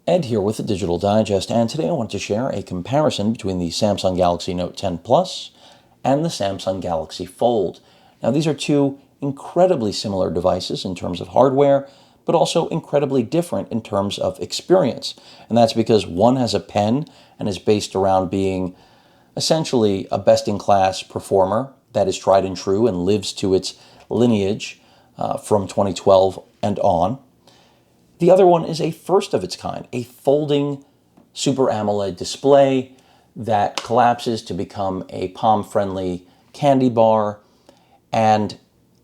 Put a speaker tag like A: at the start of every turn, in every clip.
A: Ed here with the Digital Digest, and today I want to share a comparison between the Samsung Galaxy Note 10 Plus and the Samsung Galaxy Fold. Now, these are two incredibly similar devices in terms of hardware, but also incredibly different in terms of experience. And that's because one has a pen and is based around being essentially a best-in-class performer that is tried and true and lives to its lineage from 2012 and on. The other one is a first of its kind, a folding Super AMOLED display that collapses to become a palm-friendly candy bar and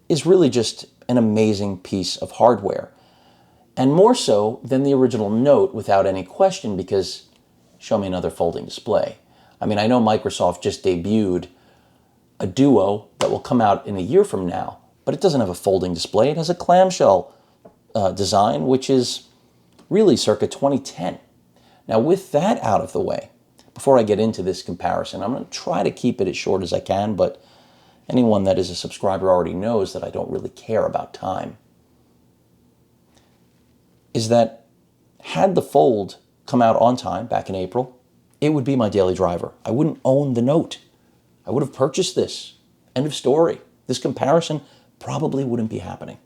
A: is really just an amazing piece of hardware. And more so than the original Note, without any question, because show me another folding display. I mean, I know Microsoft just debuted a Duo that will come out in a year from now, but it doesn't have a folding display. It has a clamshell design, which is really circa 2010. Now, with that out of the way, before I get into this comparison, I'm going to try to keep it as short as I can, but anyone that is a subscriber already knows that I don't really care about time. Is that had the Fold come out on time back in April, it would be my daily driver. I wouldn't own the Note. I would have purchased this. End of story. This comparison probably wouldn't be happening.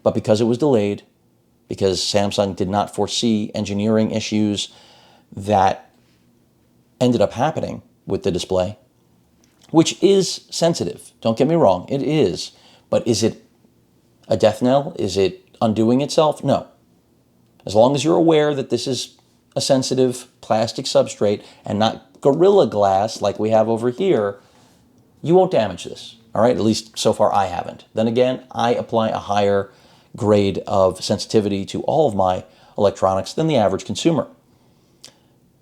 A: But because it was delayed, because Samsung did not foresee engineering issues that ended up happening with the display, which is sensitive. Don't get me wrong, it is. But is it a death knell? Is it undoing itself? No. As long as you're aware that this is a sensitive plastic substrate and not Gorilla Glass like we have over here, you won't damage this. All right, at least so far I haven't. Then again, I apply a higher grade of sensitivity to all of my electronics than the average consumer.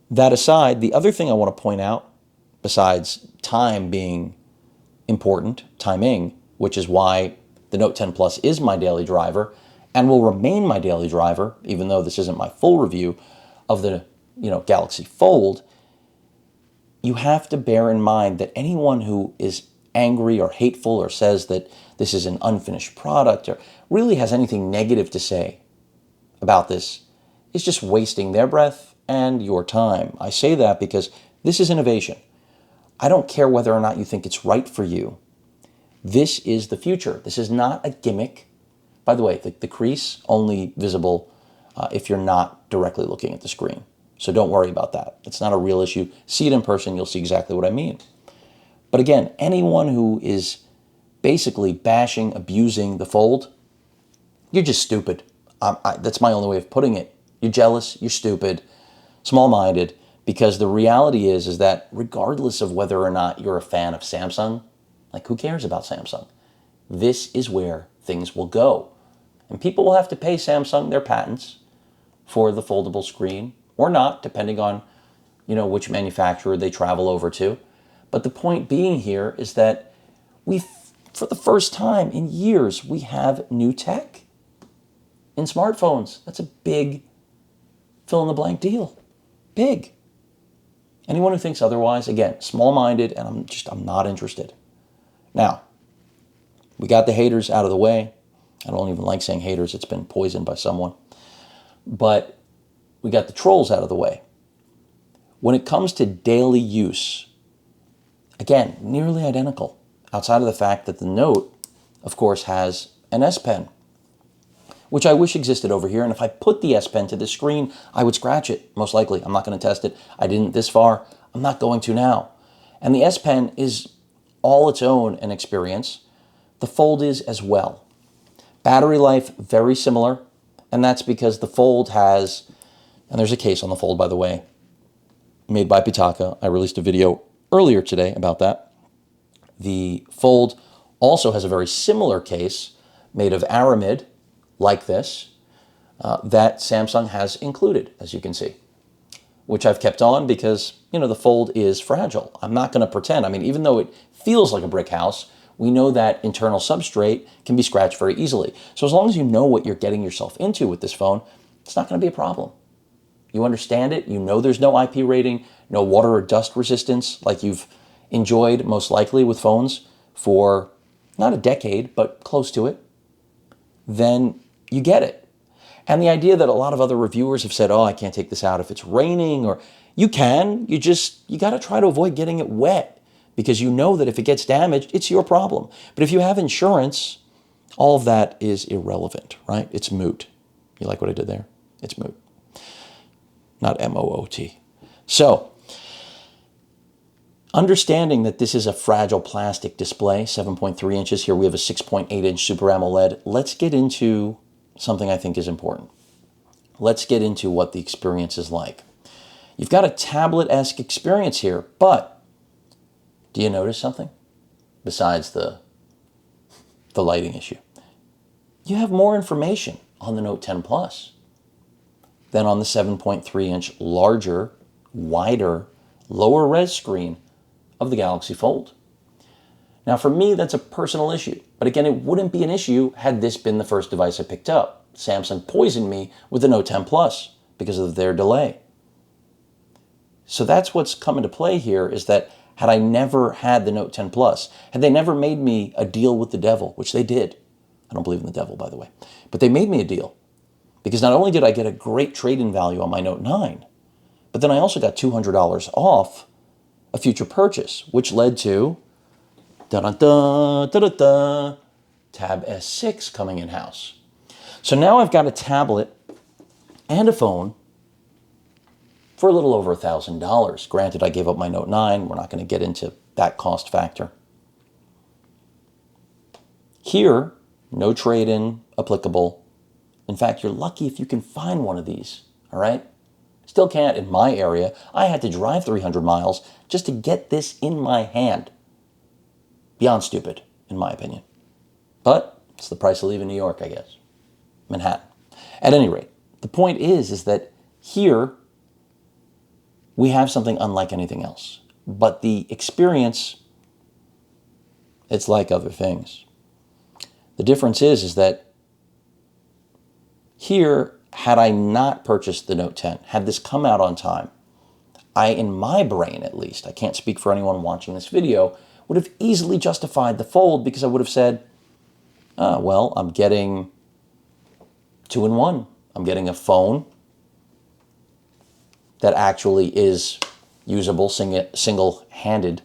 A: That aside, the other thing I want to point out, besides time being important, timing, which is why the Note 10 Plus is my daily driver and will remain my daily driver, even though this isn't my full review of the Galaxy Fold, you have to bear in mind that anyone who is angry or hateful or says that this is an unfinished product or really has anything negative to say about this is just wasting their breath and your time. I say that because this is innovation. I don't care whether or not you think it's right for you. This is the future. This is not a gimmick. By the way, the crease only visible if you're not directly looking at the screen. So don't worry about that. It's not a real issue. See it in person, you'll see exactly what I mean. But again, anyone who is basically bashing, abusing the Fold, you're just stupid. That's my only way of putting it. You're jealous, you're stupid, small-minded, because the reality is that regardless of whether or not you're a fan of Samsung, like who cares about Samsung? This is where things will go. And people will have to pay Samsung their patents for the foldable screen, or not, depending on which manufacturer they travel over to. But the point being here is that for the first time in years, we have new tech in smartphones. That's a big fill-in-the-blank deal. Big. Anyone who thinks otherwise, again, small-minded, and I'm not interested. Now, we got the haters out of the way. I don't even like saying haters. It's been poisoned by someone. But we got the trolls out of the way. When it comes to daily use, again, nearly identical, outside of the fact that the Note, of course, has an S Pen, which I wish existed over here. And if I put the S Pen to the screen, I would scratch it, most likely. I'm not going to test it. I didn't this far. I'm not going to now. And the S Pen is all its own an experience. The Fold is as well. Battery life, very similar. And that's because the Fold has, and there's a case on the Fold, by the way, made by Pitaka. I released a video earlier today about that. The Fold also has a very similar case made of aramid, like this, that Samsung has included, as you can see, which I've kept on because, the Fold is fragile. I'm not going to pretend. I mean, even though it feels like a brick house, we know that internal substrate can be scratched very easily. So as long as you know what you're getting yourself into with this phone, it's not going to be a problem. You understand it. You know there's no IP rating, no water or dust resistance like you've enjoyed most likely with phones for not a decade, but close to it. Then you get it. And the idea that a lot of other reviewers have said, oh, I can't take this out if it's raining, or you can, you got to try to avoid getting it wet, because you know that if it gets damaged, it's your problem. But if you have insurance, all of that is irrelevant, right? It's moot. You like what I did there? It's moot. Not M-O-O-T. So, understanding that this is a fragile plastic display, 7.3 inches. Here we have a 6.8-inch Super AMOLED. Let's get into something I think is important. Let's get into what the experience is like. You've got a tablet-esque experience here, but do you notice something besides the lighting issue? You have more information on the Note 10 Plus than on the 7.3-inch larger, wider, lower res screen of the Galaxy Fold. Now, for me, that's a personal issue. But again, it wouldn't be an issue had this been the first device I picked up. Samsung poisoned me with the Note 10 Plus because of their delay. So that's what's come into play here, is that had I never had the Note 10 Plus, had they never made me a deal with the devil, which they did. I don't believe in the devil, by the way. But they made me a deal. Because not only did I get a great trade-in value on my Note 9, but then I also got $200 off a future purchase, which led to da-da-da, Tab S6 coming in-house. So now I've got a tablet and a phone for a little over $1,000. Granted, I gave up my Note 9. We're not going to get into that cost factor. Here, no trade-in applicable. In fact, you're lucky if you can find one of these, all right? Still can't in my area. I had to drive 300 miles just to get this in my hand. Beyond stupid, in my opinion. But it's the price of leaving New York, I guess. Manhattan. At any rate, the point is that here we have something unlike anything else. But the experience, it's like other things. The difference is that here, had I not purchased the Note 10, had this come out on time, I, in my brain at least, I can't speak for anyone watching this video, would have easily justified the Fold, because I would have said, well, I'm getting 2-in-1. I'm getting a phone that actually is usable single-handed,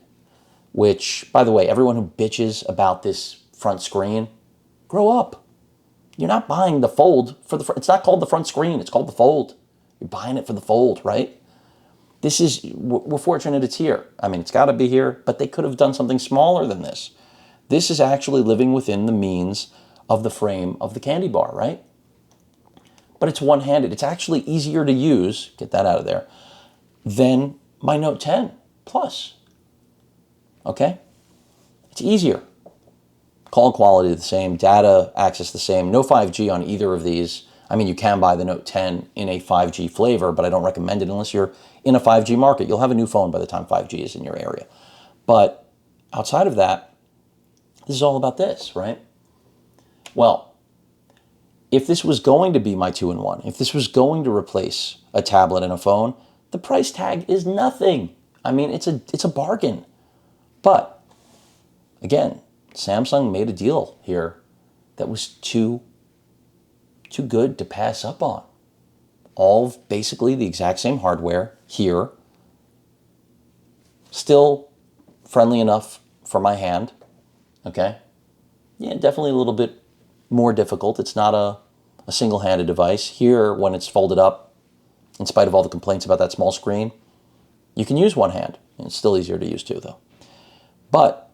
A: which, by the way, everyone who bitches about this front screen, grow up. You're not buying the Fold for the it's not called the front screen, it's called the Fold. You're buying it for the Fold, right? We're fortunate it's here. I mean, it's got to be here, but they could have done something smaller than this. This is actually living within the means of the frame of the candy bar, right? But it's one-handed. It's actually easier to use, get that out of there, than my Note 10 Plus. Okay? It's easier. Call quality the same, data access the same, no 5G on either of these. I mean, you can buy the Note 10 in a 5G flavor, but I don't recommend it unless you're in a 5G market. You'll have a new phone by the time 5G is in your area. But outside of that, this is all about this, right? Well, if this was going to be my 2-in-1, if this was going to replace a tablet and a phone, the price tag is nothing. I mean, it's a bargain. But again, Samsung made a deal here that was too good to pass up on. All basically the exact same hardware here. Still friendly enough for my hand. Okay? Yeah, definitely a little bit more difficult. It's not a single-handed device. Here, when it's folded up, in spite of all the complaints about that small screen, you can use one hand. It's still easier to use too, though. But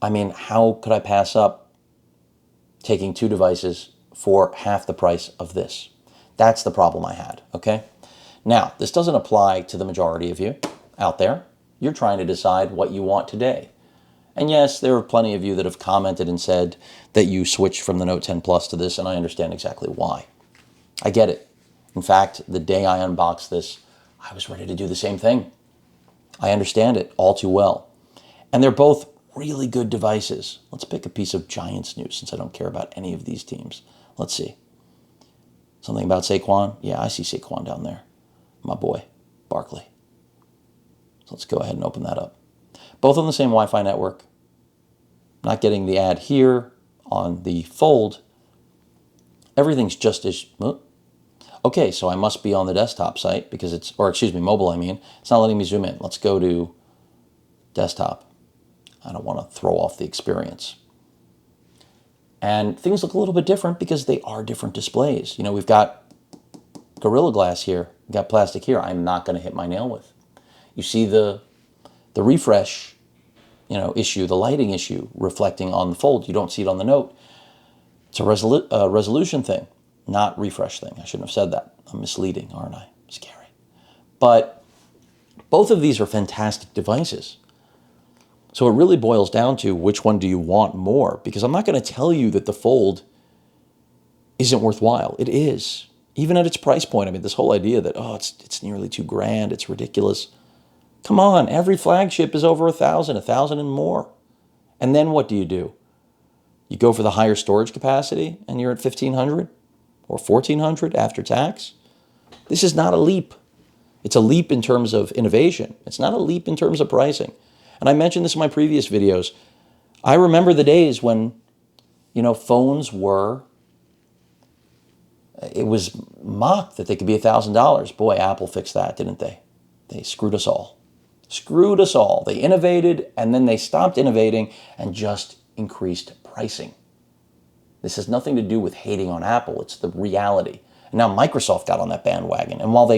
A: I mean, how could I pass up taking two devices for half the price of this? That's the problem I had, okay? Now, this doesn't apply to the majority of you out there. You're trying to decide what you want today. And yes, there are plenty of you that have commented and said that you switched from the Note 10 Plus to this, and I understand exactly why. I get it. In fact, the day I unboxed this, I was ready to do the same thing. I understand it all too well. And they're both really good devices. Let's pick a piece of Giants news since I don't care about any of these teams. Let's see. Something about Saquon? Yeah, I see Saquon down there. My boy, Barkley. So let's go ahead and open that up. Both on the same Wi-Fi network. Not getting the ad here on the Fold. everything's just as, okay, so I must be on the desktop site because it's, or excuse me, mobile, I mean. It's not letting me zoom in. Let's go to desktop. I don't want to throw off the experience. And things look a little bit different because they are different displays. You know, we've got Gorilla Glass here. We've got plastic here I'm not going to hit my nail with. You see the refresh, issue, the lighting issue reflecting on the Fold. You don't see it on the Note. It's a resolution thing, not refresh thing. I shouldn't have said that. I'm misleading, aren't I? Scary. But both of these are fantastic devices. So it really boils down to which one do you want more? Because I'm not going to tell you that the Fold isn't worthwhile. It is. Even at its price point. I mean, this whole idea that, it's nearly $2,000, it's ridiculous. Come on, every flagship is over 1,000, 1,000 and more. And then what do? You go for the higher storage capacity and you're at 1,500 or 1,400 after tax. This is not a leap. It's a leap in terms of innovation. It's not a leap in terms of pricing. And I mentioned this in my previous videos. I remember the days when, phones were, it was mocked that they could be $1,000. Boy, Apple fixed that, didn't they? They screwed us all. Screwed us all. They innovated and then they stopped innovating and just increased pricing. This has nothing to do with hating on Apple. It's the reality. And now Microsoft got on that bandwagon. And while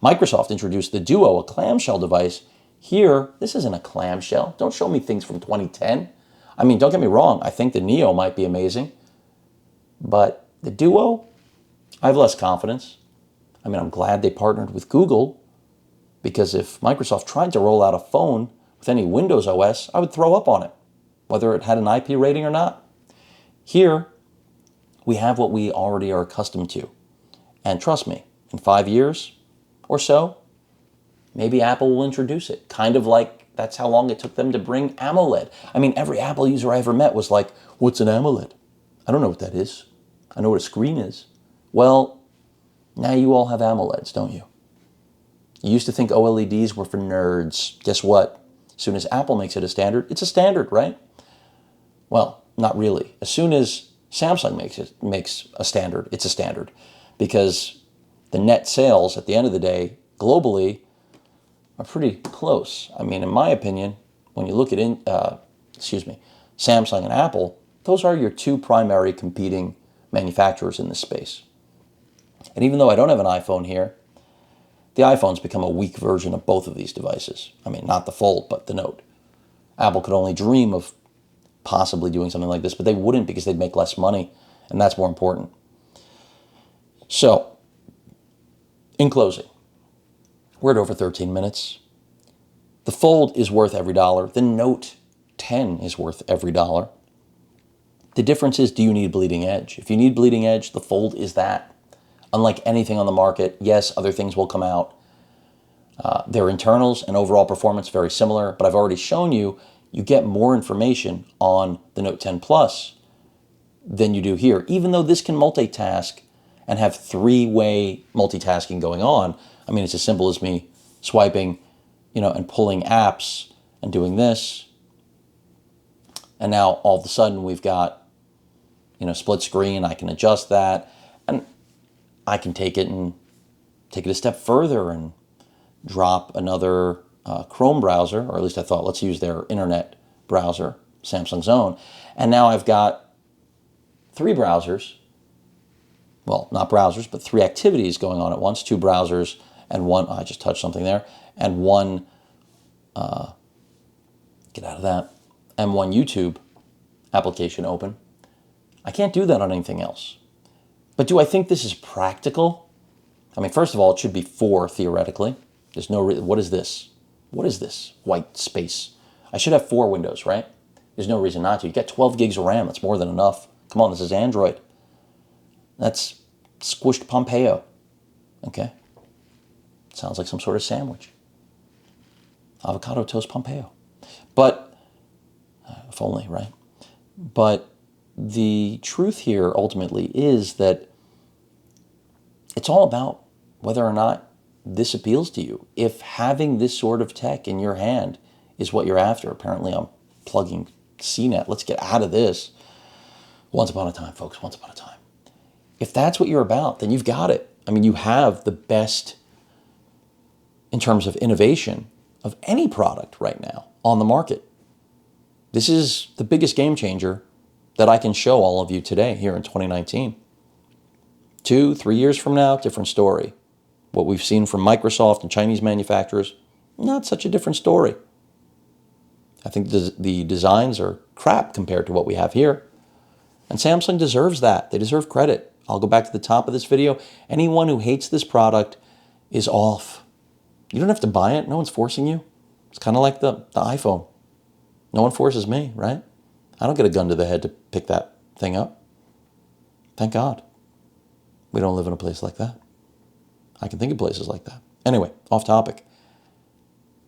A: Microsoft introduced the Duo, a clamshell device, here, this isn't a clamshell. Don't show me things from 2010. I mean, don't get me wrong. I think the Neo might be amazing. But the Duo, I have less confidence. I mean, I'm glad they partnered with Google, because if Microsoft tried to roll out a phone with any Windows OS, I would throw up on it, whether it had an IP rating or not. Here, we have what we already are accustomed to. And trust me, in 5 years or so, maybe Apple will introduce it. Kind of like that's how long it took them to bring Amoled. I mean, every Apple user I ever met was like, what's an Amoled? I don't know what that is. I know what a screen is. Well, now you all have AMOLEDs, don't you? You used to think OLEDs were for nerds. Guess what? As soon as Apple makes it a standard, it's a standard, right? Well, not really. As soon as Samsung makes a standard, it's a standard. Because the net sales at the end of the day, globally, are pretty close. I mean, in my opinion, when you look at Samsung and Apple, those are your two primary competing manufacturers in this space. And even though I don't have an iPhone here, the iPhone's become a weak version of both of these devices. I mean, not the Fold, but the Note. Apple could only dream of possibly doing something like this, but they wouldn't because they'd make less money, and that's more important. So, in closing, we're at over 13 minutes. The Fold is worth every dollar. The Note 10 is worth every dollar. The difference is, do you need bleeding edge? If you need bleeding edge, the Fold is that. Unlike anything on the market, yes, other things will come out. Their internals and overall performance very similar, but I've already shown you, you get more information on the Note 10 Plus than you do here. Even though this can multitask and have three-way multitasking going on, I mean, it's as simple as me swiping, and pulling apps and doing this. And now all of a sudden we've got, split screen. I can adjust that. And I can take it a step further and drop another Chrome browser, or at least I thought, let's use their internet browser, Samsung's own. And now I've got three browsers. Well, not browsers, but three activities going on at once. Two browsers and one, I just touched something there, and one, get out of that, and one YouTube application open. I can't do that on anything else. But do I think this is practical? I mean, first of all, it should be 4 theoretically. There's no what is this? What is this white space? I should have 4 windows, right? There's no reason not to. You got 12 gigs of RAM. That's more than enough. Come on, this is Android. That's squished Pompeo. Okay? Sounds like some sort of sandwich. Avocado toast Pompeo. But, if only, right? But the truth here ultimately is that it's all about whether or not this appeals to you. If having this sort of tech in your hand is what you're after, apparently I'm plugging CNET. Let's get out of this. Once upon a time, folks, once upon a time. If that's what you're about, then you've got it. I mean, you have the best in terms of innovation of any product right now on the market. This is the biggest game changer that I can show all of you today here in 2019. 2-3 years from now, different story. What we've seen from Microsoft and Chinese manufacturers, not such a different story. I think the designs are crap compared to what we have here. And Samsung deserves that. They deserve credit. I'll go back to the top of this video. Anyone who hates this product is off. You don't have to buy it. No one's forcing you. It's kind of like the iPhone. No one forces me, right? I don't get a gun to the head to pick that thing up. Thank God. We don't live in a place like that. I can think of places like that. Anyway, off topic.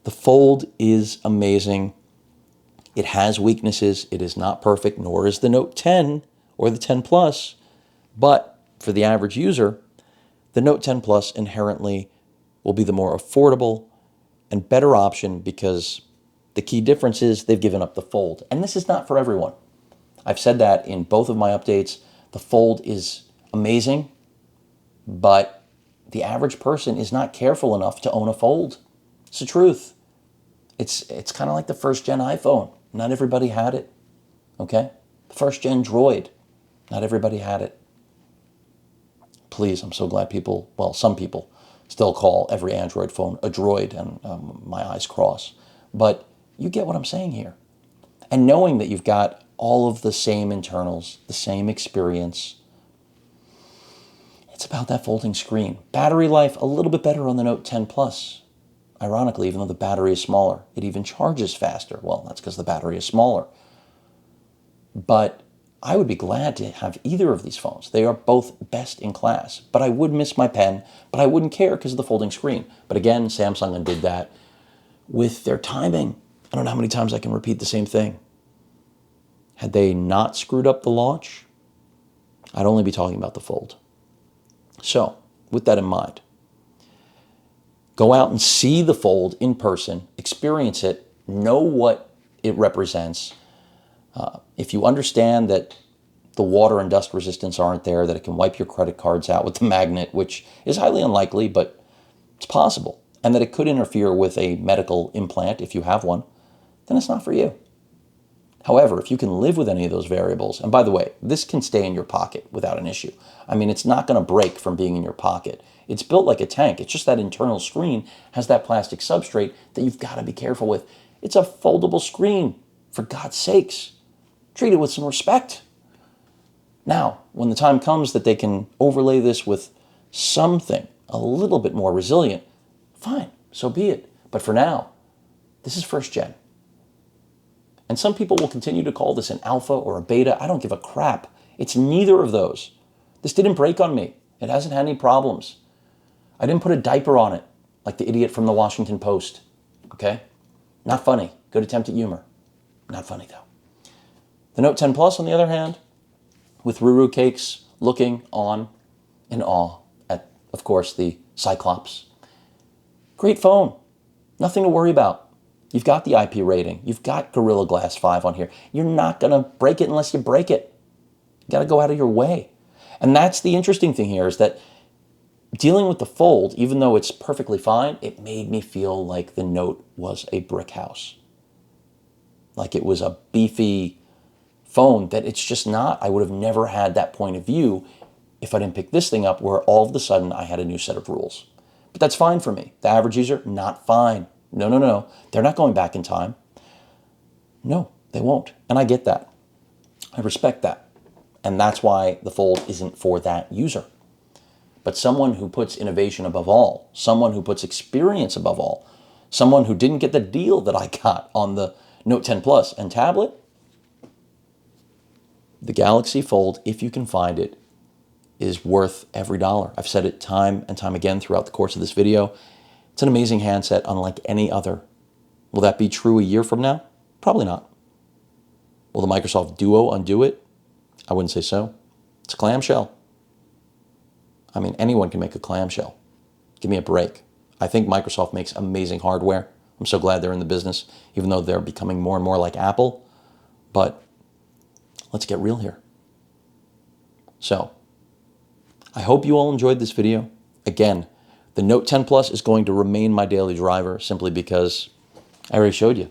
A: The Fold is amazing. It has weaknesses. It is not perfect, nor is the Note 10 or the 10 Plus. But for the average user, the Note 10 Plus inherently will be the more affordable and better option because the key difference is they've given up the Fold. And this is not for everyone. I've said that in both of my updates. The Fold is amazing, but the average person is not careful enough to own a Fold. It's the truth. It's kind of like the first gen iPhone. Not everybody had it, okay? The first gen Droid. Not everybody had it. Please, I'm so glad people, well, some people still call every Android phone a Droid, and my eyes cross. But you get what I'm saying here. And knowing that you've got all of the same internals, the same experience, it's about that folding screen. Battery life, a little bit better on the Note 10 Plus. Ironically, even though the battery is smaller, it even charges faster. Well, that's because the battery is smaller. But I would be glad to have either of these phones. They are both best in class. But I would miss my pen, but I wouldn't care because of the folding screen. But again, Samsung undid that with their timing. I don't know how many times I can repeat the same thing. Had they not screwed up the launch, I'd only be talking about the Fold. So, with that in mind, go out and see the Fold in person, experience it, know what it represents. If you understand that the water and dust resistance aren't there, that it can wipe your credit cards out with the magnet, which is highly unlikely, but it's possible, and that it could interfere with a medical implant if you have one, then it's not for you. However, if you can live with any of those variables, and by the way, this can stay in your pocket without an issue. I mean, it's not going to break from being in your pocket. It's built like a tank. It's just that internal screen has that plastic substrate that you've got to be careful with. It's a foldable screen, for God's sakes. Treat it with some respect. Now, when the time comes that they can overlay this with something a little bit more resilient, fine, so be it. But for now, this is first gen. And some people will continue to call this an alpha or a beta. I don't give a crap. It's neither of those. This didn't break on me. It hasn't had any problems. I didn't put a diaper on it like the idiot from the Washington Post. Okay? Not funny. Good attempt at humor. Not funny, though. The Note 10 Plus, on the other hand, with Ruru Cakes looking on in awe at, of course, the Cyclops. Great phone. Nothing to worry about. You've got the IP rating. You've got Gorilla Glass 5 on here. You're not going to break it unless you break it. You got to go out of your way. And that's the interesting thing here is that dealing with the Fold, even though it's perfectly fine, it made me feel like the Note was a brick house. Like it was a beefy phone that it's just not. I would have never had that point of view if I didn't pick this thing up where all of a sudden I had a new set of rules. But that's fine for me. The average user, not fine. No. They're not going back in time. No, they won't. And I get that. I respect that. And that's why the Fold isn't for that user. But someone who puts innovation above all, someone who puts experience above all, someone who didn't get the deal that I got on the Note 10 Plus and tablet, the Galaxy Fold, if you can find it, is worth every dollar. I've said it time and time again throughout the course of this video. It's an amazing handset, unlike any other. Will that be true a year from now? Probably not. Will the Microsoft Duo undo it? I wouldn't say so. It's a clamshell. I mean, anyone can make a clamshell. Give me a break. I think Microsoft makes amazing hardware. I'm so glad they're in the business, even though they're becoming more and more like Apple. But let's get real here. So, I hope you all enjoyed this video. Again, the Note 10 Plus is going to remain my daily driver simply because I already showed you.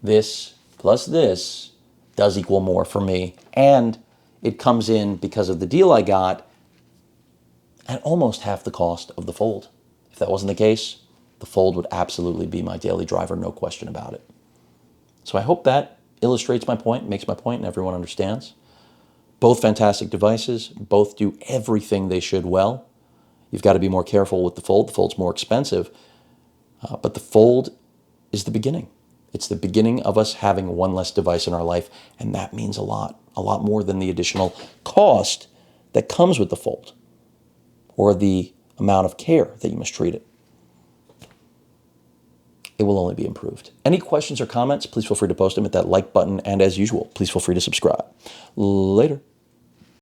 A: This plus this does equal more for me. And it comes in, because of the deal I got, at almost half the cost of the Fold. If that wasn't the case, the Fold would absolutely be my daily driver, no question about it. So I hope that illustrates my point, makes my point, and everyone understands. Both fantastic devices, both do everything they should well. You've got to be more careful with the Fold. The Fold's more expensive, but the Fold is the beginning. It's the beginning of us having one less device in our life, and that means a lot more than the additional cost that comes with the Fold or the amount of care that you must treat it. It will only be improved. Any questions or comments, please feel free to post them at that like button, and as usual, please feel free to subscribe. Later.